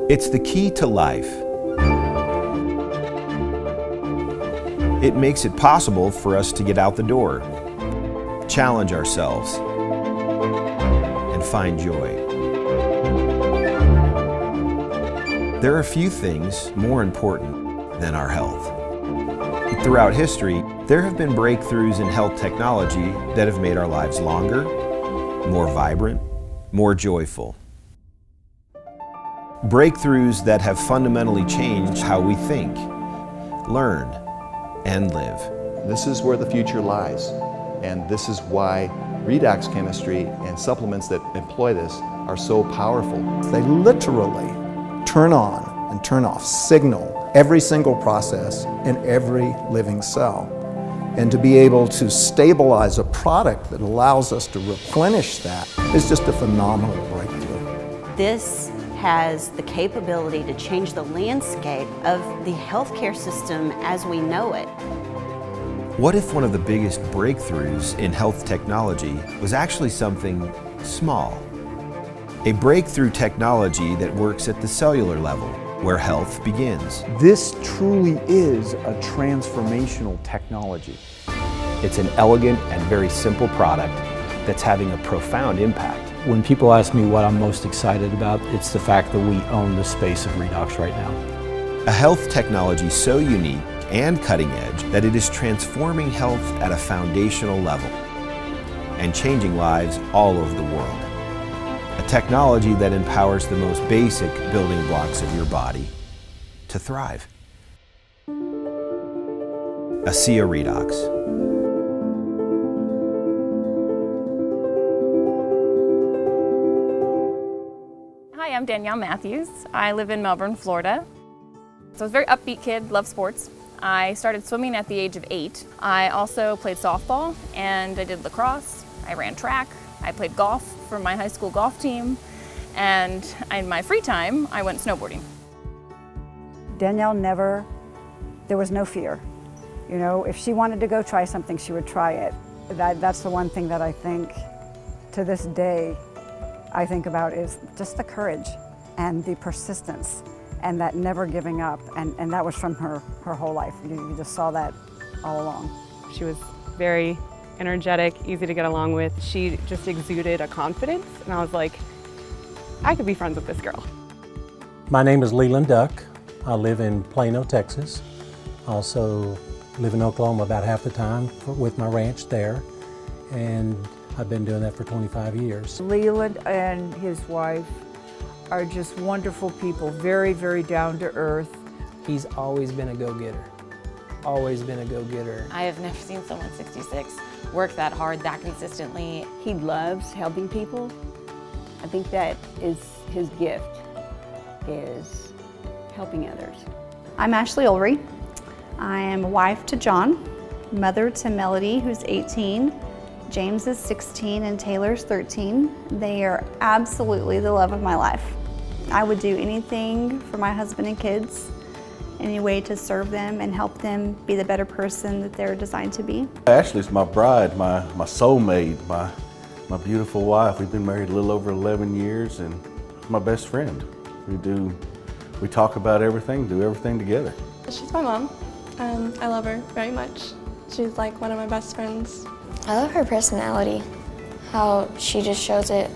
It's the key to life. It makes it possible for us to get out the door, challenge ourselves, and find joy. There are few things more important than our health. Throughout history, there have been breakthroughs in health technology that have made our lives longer, more vibrant, more joyful. Breakthroughs that have fundamentally changed how we think, learn, and live. This is where the future lies, and this is why redox chemistry and supplements that employ this are so powerful. They literally turn on and turn off, signal every single process in every living cell. And to be able to stabilize a product that allows us to replenish that is just a phenomenal breakthrough. This has the capability to change the landscape of the healthcare system as we know it. What if one of the biggest breakthroughs in health technology was actually something small? A breakthrough technology that works at the cellular level, where health begins. This truly is a transformational technology. It's an elegant and very simple product that's having a profound impact. When people ask me what I'm most excited about, it's the fact that we own the space of redox right now. A health technology so unique and cutting edge that it is transforming health at a foundational level and changing lives all over the world. A technology that empowers the most basic building blocks of your body to thrive. ASEA REDOX. Hi, I'm Danielle Matthews. I live in Melbourne, Florida. So I was a very upbeat kid, loved sports. I started swimming at the age of 8. I also played softball and I did lacrosse. I ran track. I played golf for my high school golf team. And in my free time, I went snowboarding. Danielle there was no fear. You know, if she wanted to go try something, she would try it. That's the one thing that I think to this day I think about is just the courage and the persistence and that never giving up. And that was from her whole life. You just saw that all along. She was very energetic, easy to get along with. She just exuded a confidence, and I was like, I could be friends with this girl. My name is Leland Duck. I live in Plano, Texas. I also live in Oklahoma about half the time with my ranch there, and I've been doing that for 25 years. Leland and his wife are just wonderful people, very, very down to earth. He's always been a go-getter. Always been a go-getter. I have never seen someone 66 work that hard, that consistently. He loves helping people. I think that is his gift, is helping others. I'm Ashley Ulrey. I am a wife to John, mother to Melody, who's 18. James is 16 and Taylor's 13. They are absolutely the love of my life. I would do anything for my husband and kids, any way to serve them and help them be the better person that they're designed to be. Ashley's my bride, my soulmate, my beautiful wife. We've been married a little over 11 years and my best friend. We talk about everything, do everything together. She's my mom. I love her very much. She's like one of my best friends. I love her personality, how she just shows it,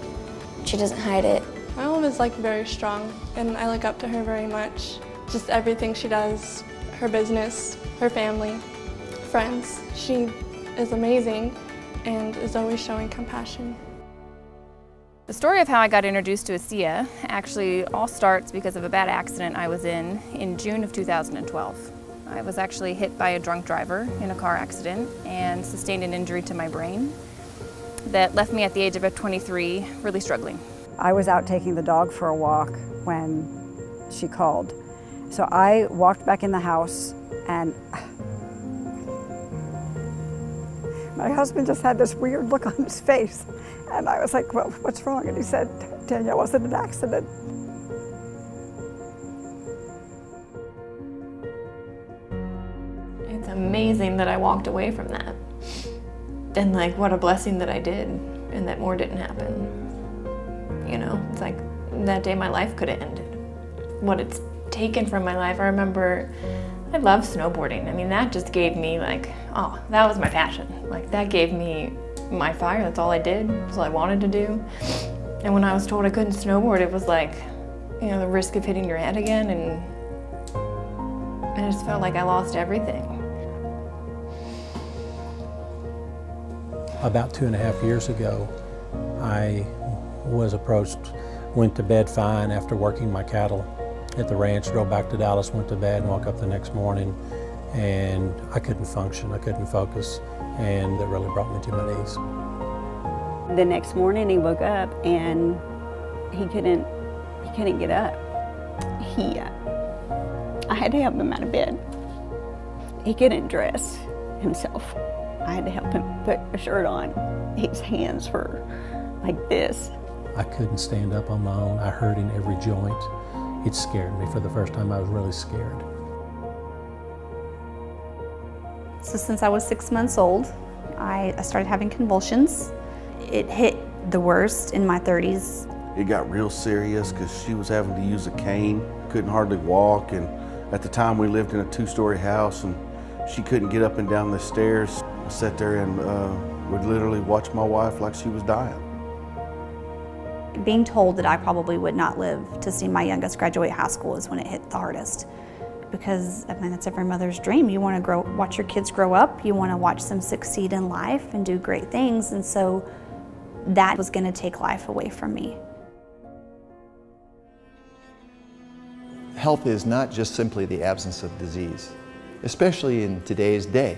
she doesn't hide it. My mom is like very strong and I look up to her very much. Just everything she does, her business, her family, friends. She is amazing and is always showing compassion. The story of how I got introduced to ASEA actually all starts because of a bad accident I was in June of 2012. I was actually hit by a drunk driver in a car accident and sustained an injury to my brain that left me at the age of 23 really struggling. I was out taking the dog for a walk when she called. So I walked back in the house and my husband just had this weird look on his face. And I was like, well, what's wrong? And he said, Danielle was in an accident. It's amazing that I walked away from that. And like, what a blessing that I did and that more didn't happen. You know, it's like that day my life could have ended. what it's taken from my life. I remember I love snowboarding. I mean, that just gave me like, oh, that was my passion. Like that gave me my fire. That's all I did. That's all I wanted to do. And when I was told I couldn't snowboard, it was like, you know, the risk of hitting your head again, and I just felt like I lost everything. About 2.5 years ago, I was approached, went to bed fine after working my cattle at the ranch, drove back to Dallas, went to bed and woke up the next morning, and I couldn't function, I couldn't focus, and that really brought me to my knees. The next morning he woke up and he couldn't get up. I had to help him out of bed. He couldn't dress himself. I had to help him put a shirt on. His hands were like this. I couldn't stand up on my own. I hurt in every joint. It scared me. For the first time, I was really scared. So since I was 6 months old, I started having convulsions. It hit the worst in my 30s. It got real serious because she was having to use a cane, couldn't hardly walk, and at the time we lived in a 2-story house and she couldn't get up and down the stairs. I sat there and would literally watch my wife like she was dying. Being told that I probably would not live to see my youngest graduate high school is when it hit the hardest. Because I mean, that's every mother's dream. You want to watch your kids grow up, you want to watch them succeed in life and do great things, and so that was going to take life away from me. Health is not just simply the absence of disease, especially in today's day.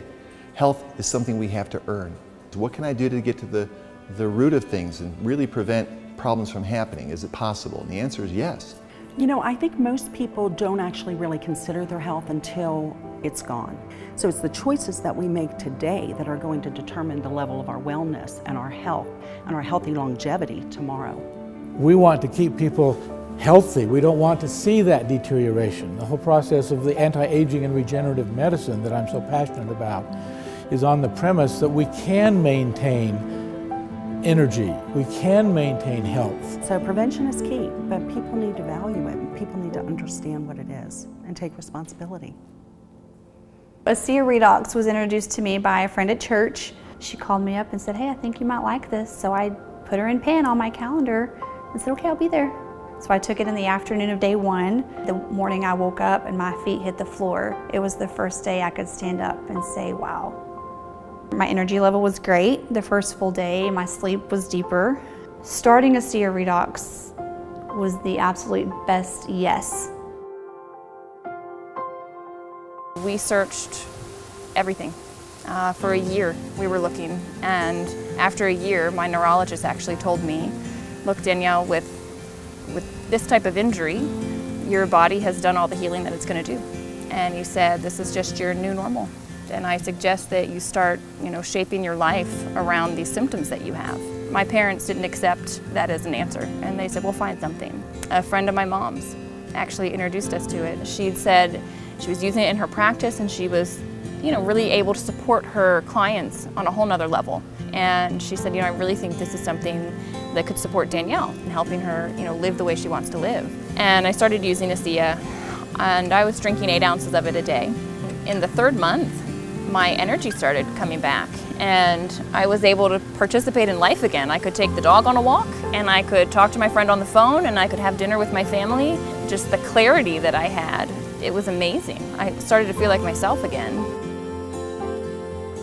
Health is something we have to earn. What can I do to get to the root of things and really prevent problems from happening? Is it possible? And the answer is yes. You know, I think most people don't actually really consider their health until it's gone. So it's the choices that we make today that are going to determine the level of our wellness and our health and our healthy longevity tomorrow. We want to keep people healthy. We don't want to see that deterioration. The whole process of the anti-aging and regenerative medicine that I'm so passionate about is on the premise that we can maintain energy, we can maintain health. So prevention is key, but people need to value it, and people need to understand what it is and take responsibility. ASEA REDOX was introduced to me by a friend at church. She called me up and said, hey, I think you might like this. So I put her in pen on my calendar and said, okay, I'll be there. So I took it in the afternoon of day 1. The morning I woke up and my feet hit the floor. It was the first day I could stand up and say, wow. My energy level was great. The first full day, my sleep was deeper. Starting ASEA REDOX was the absolute best yes. We searched everything. For a year we were looking, and after a year my neurologist actually told me, look Danielle, with this type of injury, your body has done all the healing that it's going to do. And you said, this is just your new normal. And I suggest that you start, shaping your life around these symptoms that you have. My parents didn't accept that as an answer, and they said, we'll find something. A friend of my mom's actually introduced us to it. She'd said she was using it in her practice, and she was, really able to support her clients on a whole nother level. And she said, I really think this is something that could support Danielle in helping her, live the way she wants to live. And I started using ASEA, and I was drinking 8 ounces of it a day. In the 3rd month, my energy started coming back, and I was able to participate in life again. I could take the dog on a walk, and I could talk to my friend on the phone, and I could have dinner with my family. Just the clarity that I had, it was amazing. I started to feel like myself again.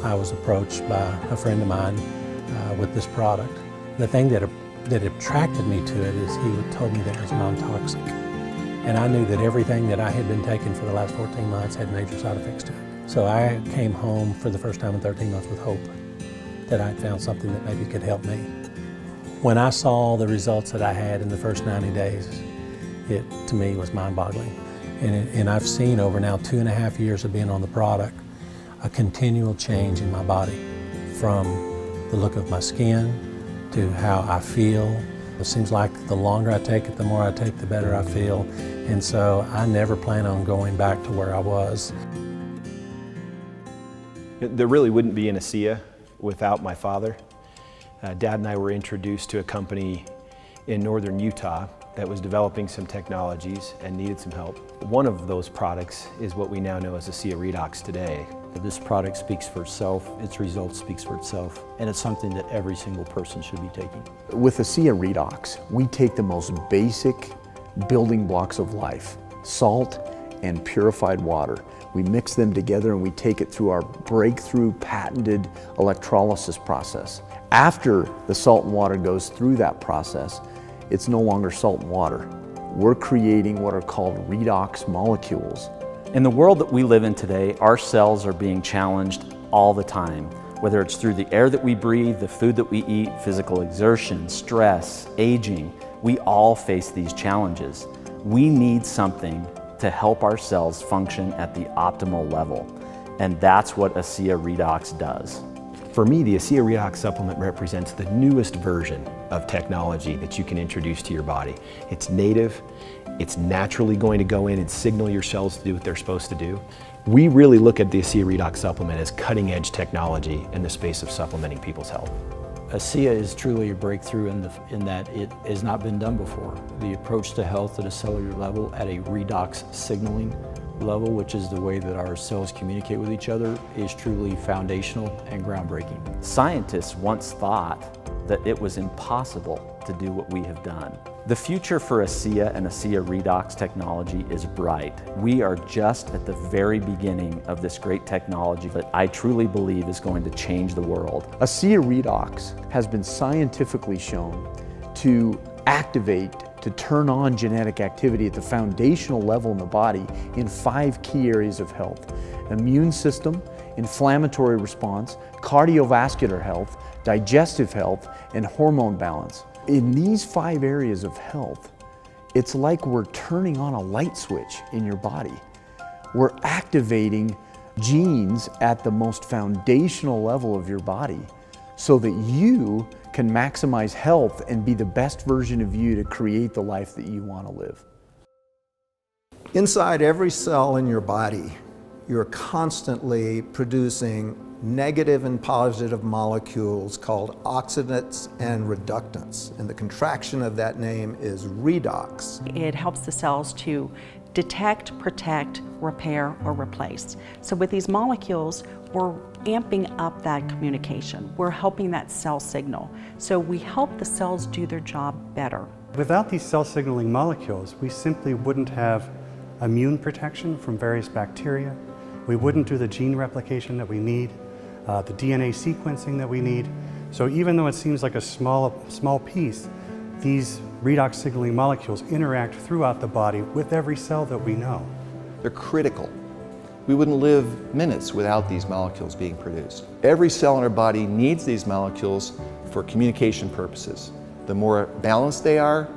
I was approached by a friend of mine with this product. The thing that attracted me to it is he told me that it was non-toxic. And I knew that everything that I had been taking for the last 14 months had major side effects to it. So I came home for the first time in 13 months with hope that I'd found something that maybe could help me. When I saw the results that I had in the first 90 days, it to me was mind-boggling. And I've seen over now 2.5 years of being on the product, a continual change in my body, from the look of my skin to how I feel. It seems like the longer I take it, the more I take, the better I feel. And so I never plan on going back to where I was. There really wouldn't be an ASEA without my father. Dad and I were introduced to a company in northern Utah that was developing some technologies and needed some help. One of those products is what we now know as ASEA REDOX today. This product speaks for itself, its results speaks for itself, and it's something that every single person should be taking. With ASEA REDOX, we take the most basic building blocks of life, salt and purified water. We mix them together and we take it through our breakthrough patented electrolysis process. After the salt and water goes through that process, it's no longer salt and water. We're creating what are called redox molecules. In the world that we live in today, our cells are being challenged all the time. Whether it's through the air that we breathe, the food that we eat, physical exertion, stress, aging, we all face these challenges. We need something to help our cells function at the optimal level. And that's what ASEA REDOX does. For me, the ASEA REDOX supplement represents the newest version of technology that you can introduce to your body. It's native, it's naturally going to go in and signal your cells to do what they're supposed to do. We really look at the ASEA REDOX supplement as cutting edge technology in the space of supplementing people's health. ASEA is truly a breakthrough in that it has not been done before. The approach to health at a cellular level, at a redox signaling level, which is the way that our cells communicate with each other, is truly foundational and groundbreaking. Scientists once thought that it was impossible to do what we have done. The future for ASEA and ASEA REDOX technology is bright. We are just at the very beginning of this great technology that I truly believe is going to change the world. ASEA REDOX has been scientifically shown to activate, to turn on genetic activity at the foundational level in the body in 5 key areas of health: immune system, inflammatory response, cardiovascular health, digestive health, and hormone balance. In these 5 areas of health, it's like we're turning on a light switch in your body. We're activating genes at the most foundational level of your body so that you can maximize health and be the best version of you to create the life that you want to live. Inside every cell in your body, you're constantly producing negative and positive molecules called oxidants and reductants. And the contraction of that name is redox. It helps the cells to detect, protect, repair, or replace. So with these molecules, we're amping up that communication. We're helping that cell signal. So we help the cells do their job better. Without these cell signaling molecules, we simply wouldn't have immune protection from various bacteria. We wouldn't do the gene replication that we need, the DNA sequencing that we need. So even though it seems like a small piece, these redox signaling molecules interact throughout the body with every cell that we know. They're critical. We wouldn't live minutes without these molecules being produced. Every cell in our body needs these molecules for communication purposes. The more balanced they are,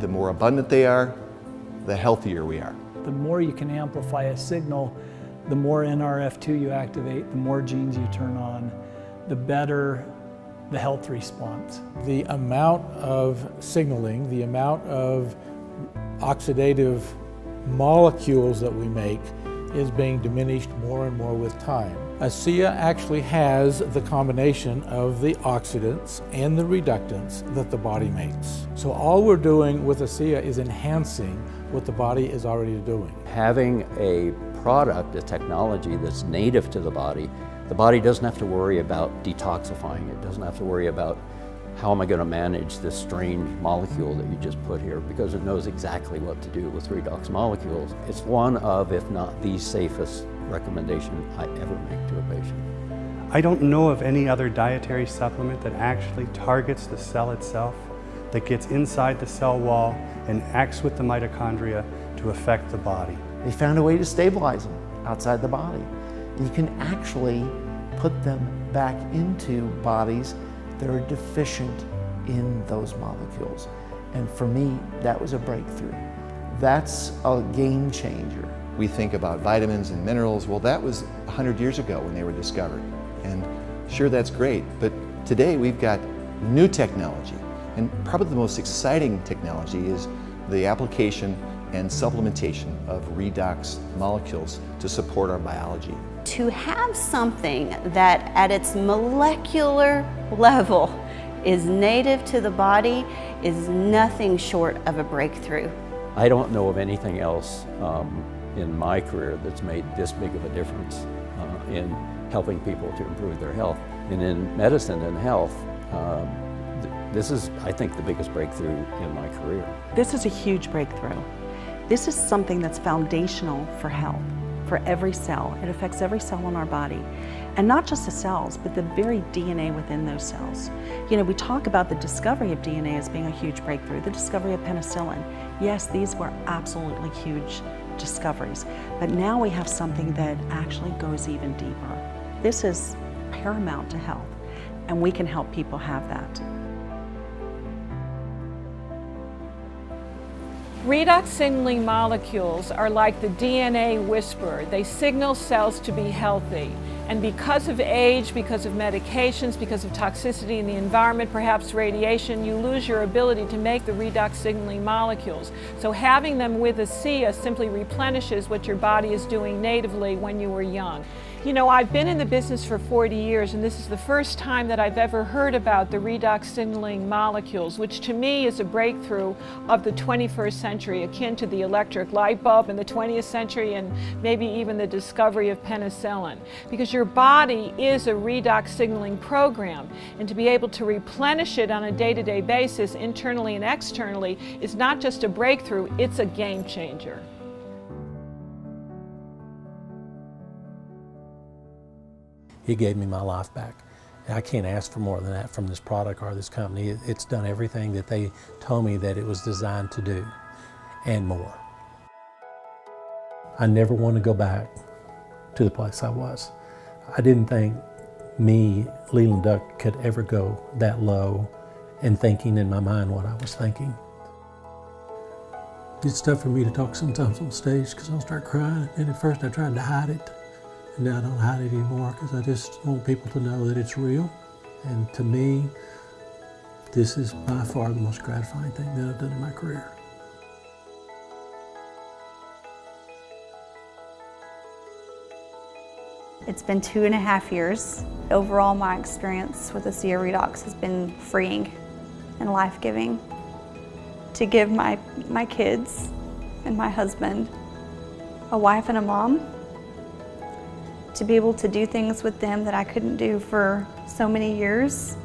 the more abundant they are, the healthier we are. The more you can amplify a signal, the more NRF2 you activate, the more genes you turn on, the better the health response. The amount of signaling, the amount of oxidative molecules that we make is being diminished more and more with time. ASEA actually has the combination of the oxidants and the reductants that the body makes. So all we're doing with ASEA is enhancing what the body is already doing. Having a product, a technology that's native to the body doesn't have to worry about detoxifying it, doesn't have to worry about how am I going to manage this strange molecule that you just put here, because it knows exactly what to do with redox molecules. It's one of, if not the safest recommendation I ever make to a patient. I don't know of any other dietary supplement that actually targets the cell itself, that gets inside the cell wall and acts with the mitochondria to affect the body. They found a way to stabilize them outside the body. You can actually put them back into bodies that are deficient in those molecules. And for me, that was a breakthrough. That's a game changer. We think about vitamins and minerals. Well, that was 100 years ago when they were discovered. And sure, that's great, but today we've got new technology. And probably the most exciting technology is the application and supplementation of redox molecules to support our biology. To have something that at its molecular level is native to the body is nothing short of a breakthrough. I don't know of anything else in my career that's made this big of a difference in helping people to improve their health. And in medicine and health, this is, I think, the biggest breakthrough in my career. This is a huge breakthrough. This is something that's foundational for health, for every cell. It affects every cell in our body. And not just the cells, but the very DNA within those cells. You know, we talk about the discovery of DNA as being a huge breakthrough, the discovery of penicillin. Yes, these were absolutely huge discoveries. But now we have something that actually goes even deeper. This is paramount to health, and we can help people have that. Redox signaling molecules are like the DNA whisperer. They signal cells to be healthy. And because of age, because of medications, because of toxicity in the environment, perhaps radiation, you lose your ability to make the redox signaling molecules. So having them with ASEA simply replenishes what your body is doing natively when you were young. You know, I've been in the business for 40 years, and this is the first time that I've ever heard about the redox signaling molecules, which to me is a breakthrough of the 21st century, akin to the electric light bulb in the 20th century and maybe even the discovery of penicillin. Because your body is a redox signaling program, and to be able to replenish it on a day-to-day basis, internally and externally, is not just a breakthrough, it's a game changer. He gave me my life back. I can't ask for more than that from this product or this company. It's done everything that they told me that it was designed to do, and more. I never want to go back to the place I was. I didn't think me, Leland Duck, could ever go that low and thinking in my mind what I was thinking. It's tough for me to talk sometimes on stage because I'll start crying, and at first I tried to hide it. Now I don't hide it anymore because I just want people to know that it's real. And to me, this is by far the most gratifying thing that I've done in my career. It's been 2.5 years. Overall, my experience with ASEA REDOX has been freeing and life-giving. To give my kids and my husband a wife and a mom, to be able to do things with them that I couldn't do for so many years.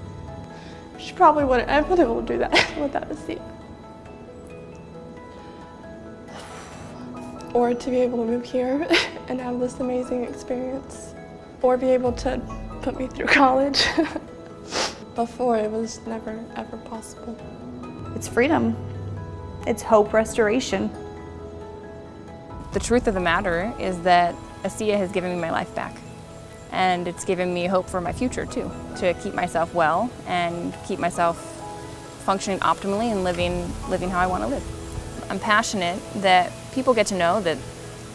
She probably wouldn't have been able to do that without ASEA. Or to be able to move here and have this amazing experience. Or be able to put me through college. Before, it was never, ever possible. It's freedom. It's hope restoration. The truth of the matter is that ASEA has given me my life back, and it's given me hope for my future too, to keep myself well and keep myself functioning optimally and living how I want to live. I'm passionate that people get to know that,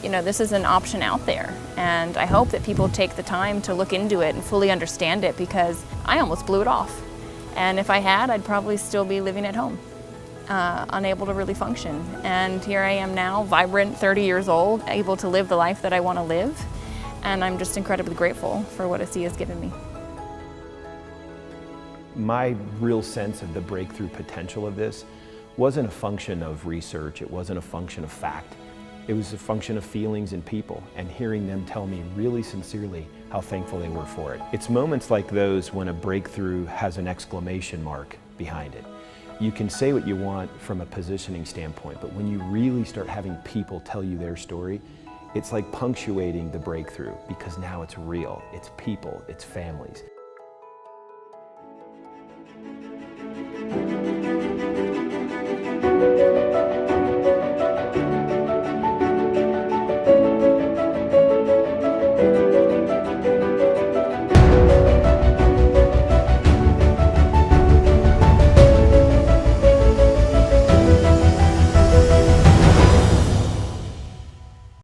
you know, this is an option out there, and I hope that people take the time to look into it and fully understand it, because I almost blew it off, and if I had, I'd probably still be living at home. Unable to really function. And here I am now, vibrant, 30 years old, able to live the life that I want to live. And I'm just incredibly grateful for what ASEA has given me. My real sense of the breakthrough potential of this wasn't a function of research, it wasn't a function of fact. It was a function of feelings and people, and hearing them tell me really sincerely how thankful they were for it. It's moments like those when a breakthrough has an exclamation mark behind it. You can say what you want from a positioning standpoint, but when you really start having people tell you their story, it's like punctuating the breakthrough, because now it's real, it's people, it's families.